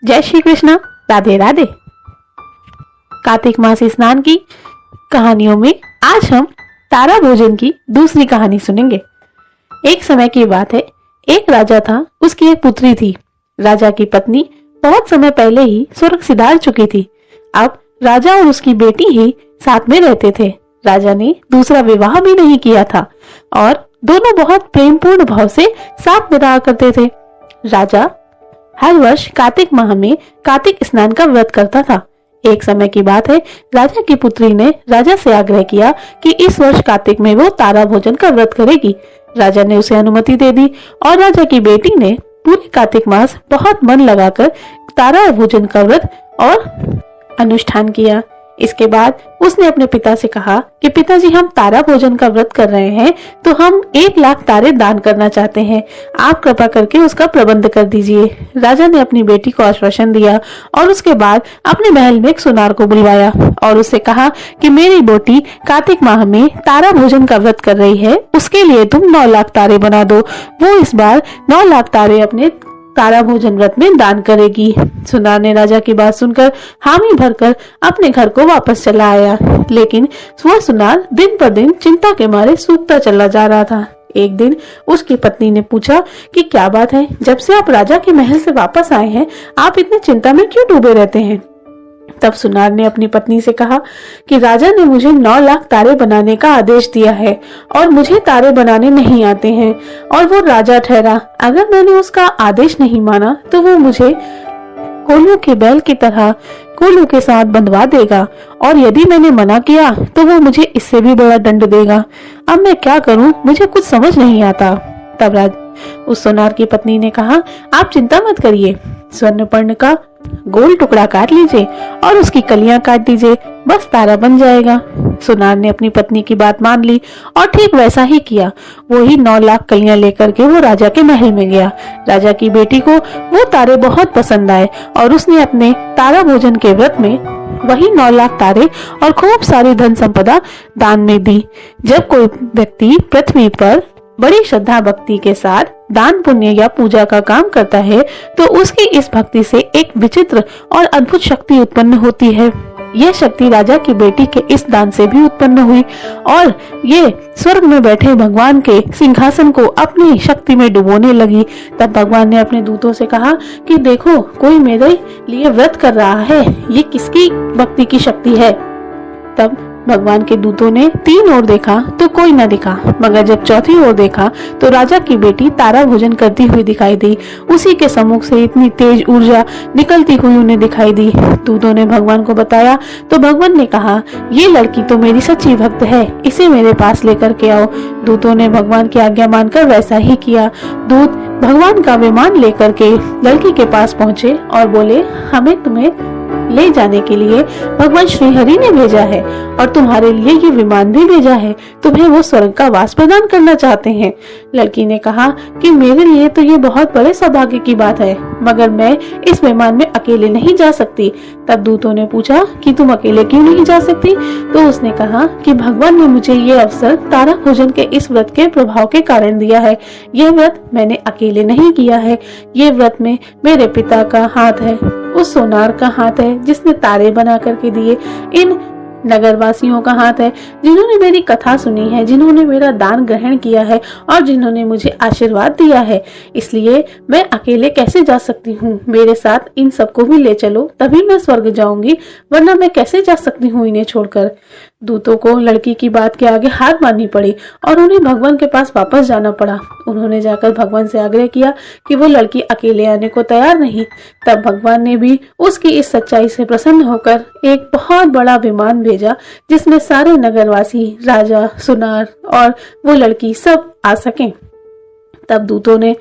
जय श्री कृष्ण, राधे राधे। कार्तिक मास स्नान की कहानियों में आज हम तारा भोजन की दूसरी कहानी सुनेंगे। एक समय की बात है, एक राजा था, उसकी एक पुत्री थी। राजा की पत्नी बहुत समय पहले ही स्वर्ग सिधार चुकी थी। अब राजा और उसकी बेटी ही साथ में रहते थे। राजा ने दूसरा विवाह भी नहीं किया था और दोनों बहुत प्रेमपूर्ण भाव से साथ में रहा करते थे। राजा हर वर्ष कार्तिक माह में कार्तिक स्नान का व्रत करता था। एक समय की बात है, राजा की पुत्री ने राजा से आग्रह किया कि इस वर्ष कार्तिक में वो तारा भोजन का व्रत करेगी। राजा ने उसे अनुमति दे दी और राजा की बेटी ने पूरे कार्तिक मास बहुत मन लगाकर तारा भोजन का व्रत और अनुष्ठान किया। इसके बाद उसने अपने पिता से कहा कि पिताजी, हम तारा भोजन का व्रत कर रहे हैं तो हम 1,00,000 तारे दान करना चाहते हैं। आप कृपा करके उसका प्रबंध कर दीजिए। राजा ने अपनी बेटी को आश्वासन दिया और उसके बाद अपने महल में एक सुनार को बुलवाया और उससे कहा कि मेरी बेटी कार्तिक माह में तारा भोजन का व्रत कर रही है, उसके लिए तुम 9,00,000 तारे बना दो। वो इस बार 9,00,000 तारे अपने तारा भोजन व्रत में दान करेगी। सुनार ने राजा की बात सुनकर हामी भरकर अपने घर को वापस चला आया, लेकिन वह सुनार दिन पर दिन चिंता के मारे सूखता चला जा रहा था। एक दिन उसकी पत्नी ने पूछा कि क्या बात है, जब से आप राजा के महल से वापस आए हैं आप इतनी चिंता में क्यों डूबे रहते हैं। तब सुनार ने अपनी पत्नी से कहा कि राजा ने मुझे 9,00,000 तारे बनाने का आदेश दिया है और मुझे तारे बनाने नहीं आते हैं और वो राजा ठहरा। अगर मैंने उसका आदेश नहीं माना तो वो मुझे कोल्हू के बैल की तरह कोल्हू के साथ बंधवा देगा और यदि मैंने मना किया तो वो मुझे इससे भी बड़ा दंड देगा। अब मैं क्या करूं, मुझे कुछ समझ नहीं आता। तब उस सुनार की पत्नी ने कहा, आप चिंता मत करिए, स्वर्ण का गोल टुकड़ा काट लीजिए और उसकी कलियां काट दीजिए, बस तारा बन जाएगा। सुनार ने अपनी पत्नी की बात मान ली और ठीक वैसा ही किया। वो ही 9,00,000 कलियां लेकर के वो राजा के महल में गया। राजा की बेटी को वो तारे बहुत पसंद आए और उसने अपने तारा भोजन के व्रत में वही 9,00,000 तारे और खूब सारी धन संपदा दान में दी। जब कोई व्यक्ति पृथ्वी पर बड़ी श्रद्धा भक्ति के साथ दान पुण्य या पूजा का काम करता है तो उसकी इस भक्ति से एक विचित्र और अद्भुत शक्ति उत्पन्न होती है। यह शक्ति राजा की बेटी के इस दान से भी उत्पन्न हुई और ये स्वर्ग में बैठे भगवान के सिंहासन को अपनी शक्ति में डुबोने लगी। तब भगवान ने अपने दूतों से कहा कि देखो, कोई मेरे लिए व्रत कर रहा है, ये किसकी भक्ति की शक्ति है। तब भगवान के दूतों ने 3 ओर देखा तो कोई न दिखा, मगर जब चौथी ओर देखा तो राजा की बेटी तारा भोजन करती हुई दिखाई दी। उसी के सम्मुख से इतनी तेज ऊर्जा निकलती हुई उन्हें दिखाई दी। दूतों ने भगवान को बताया तो भगवान ने कहा, ये लड़की तो मेरी सच्ची भक्त है, इसे मेरे पास लेकर के आओ। दूतों ने भगवान की आज्ञा मानकर वैसा ही किया। दूत भगवान का विमान लेकर के लड़की के पास पहुँचे और बोले, हमें तुम्हें ले जाने के लिए भगवान श्री हरि ने भेजा है और तुम्हारे लिए ये विमान भी भेजा है, तुम्हें वो स्वर्ग का वास प्रदान करना चाहते हैं। लड़की ने कहा कि मेरे लिए तो ये बहुत बड़े सौभाग्य की बात है, मगर मैं इस विमान में अकेले नहीं जा सकती। तब दूतों ने पूछा कि तुम अकेले क्यों नहीं जा सकती। तो उसने कहा कि भगवान ने मुझे ये अवसर तारा भोजन के इस व्रत के प्रभाव के कारण दिया है। यह व्रत मैंने अकेले नहीं किया है, ये व्रत में मेरे पिता का हाथ है, उस सोनार का हाथ है जिसने तारे बना करके दिए, इन नगरवासियों का हाथ है जिन्होंने मेरी कथा सुनी है, जिन्होंने मेरा दान ग्रहण किया है और जिन्होंने मुझे आशीर्वाद दिया है। इसलिए मैं अकेले कैसे जा सकती हूँ, मेरे साथ इन सबको भी ले चलो, तभी मैं स्वर्ग जाऊंगी, वरना मैं कैसे जा सकती हूँ इन्हें छोड़कर। दूतों को लड़की की बात के आगे हार माननी पड़ी और उन्हें भगवान के पास वापस जाना पड़ा। उन्होंने जाकर भगवान से आग्रह किया कि वो लड़की अकेले आने को तैयार नहीं। तब भगवान ने भी उसकी इस सच्चाई से प्रसन्न होकर एक बहुत बड़ा विमान भेजा जिसमें सारे नगरवासी, राजा, सुनार और वो लड़की सब आ सकें। तब दूतों ने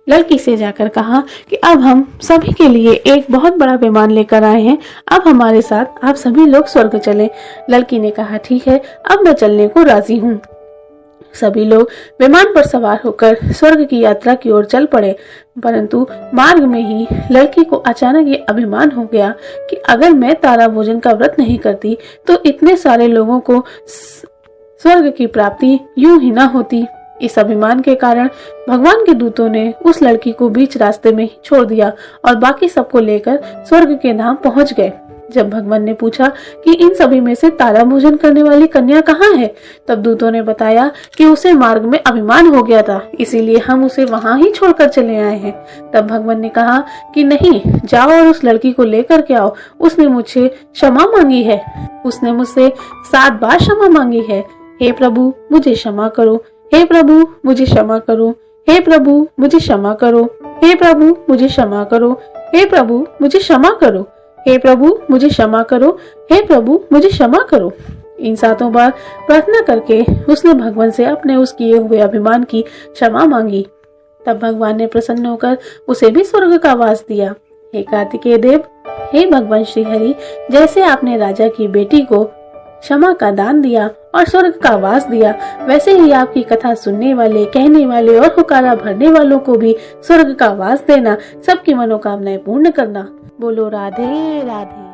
लड़की से जाकर कहा कि अब हम सभी के लिए एक बहुत बड़ा विमान लेकर आए हैं, अब हमारे साथ आप सभी लोग स्वर्ग चलें। लड़की ने कहा, ठीक है, अब मैं चलने को राजी हूँ। सभी लोग विमान पर सवार होकर स्वर्ग की यात्रा की ओर चल पड़े, परंतु मार्ग में ही लड़की को अचानक ये अभिमान हो गया कि अगर मैं तारा भोजन का व्रत नहीं करती तो इतने सारे लोगों को स्वर्ग की प्राप्ति यूं ही ना होती। इस अभिमान के कारण भगवान के दूतों ने उस लड़की को बीच रास्ते में ही छोड़ दिया और बाकी सबको लेकर स्वर्ग के धाम पहुंच गए। जब भगवान ने पूछा कि इन सभी में से तारा भोजन करने वाली कन्या कहाँ है, तब दूतों ने बताया कि उसे मार्ग में अभिमान हो गया था, इसीलिए हम उसे वहां ही छोड़कर चले आए हैं। तब भगवान ने कहा कि नहीं, जाओ और उस लड़की को लेकर के आओ। उसने मुझसे क्षमा मांगी है, उसने मुझसे 7 बार क्षमा मांगी है। हे प्रभु मुझे क्षमा करो, हे प्रभु मुझे क्षमा करो, हे प्रभु मुझे क्षमा करो, हे प्रभु मुझे क्षमा करो, हे प्रभु मुझे क्षमा करो, हे प्रभु मुझे क्षमा करो, हे प्रभु मुझे क्षमा करो। इन 7 बार प्रार्थना करके उसने भगवान से अपने उस किए हुए अभिमान की क्षमा मांगी। तब भगवान ने प्रसन्न होकर उसे भी स्वर्ग का वास दिया। हे कार्तिकेय देव, हे भगवान श्री हरि, जैसे आपने राजा की बेटी को क्षमा का दान दिया और स्वर्ग का वास दिया, वैसे ही आपकी कथा सुनने वाले, कहने वाले और हुकारा भरने वालों को भी स्वर्ग का वास देना, सबकी मनोकामनाएं पूर्ण करना। बोलो राधे राधे।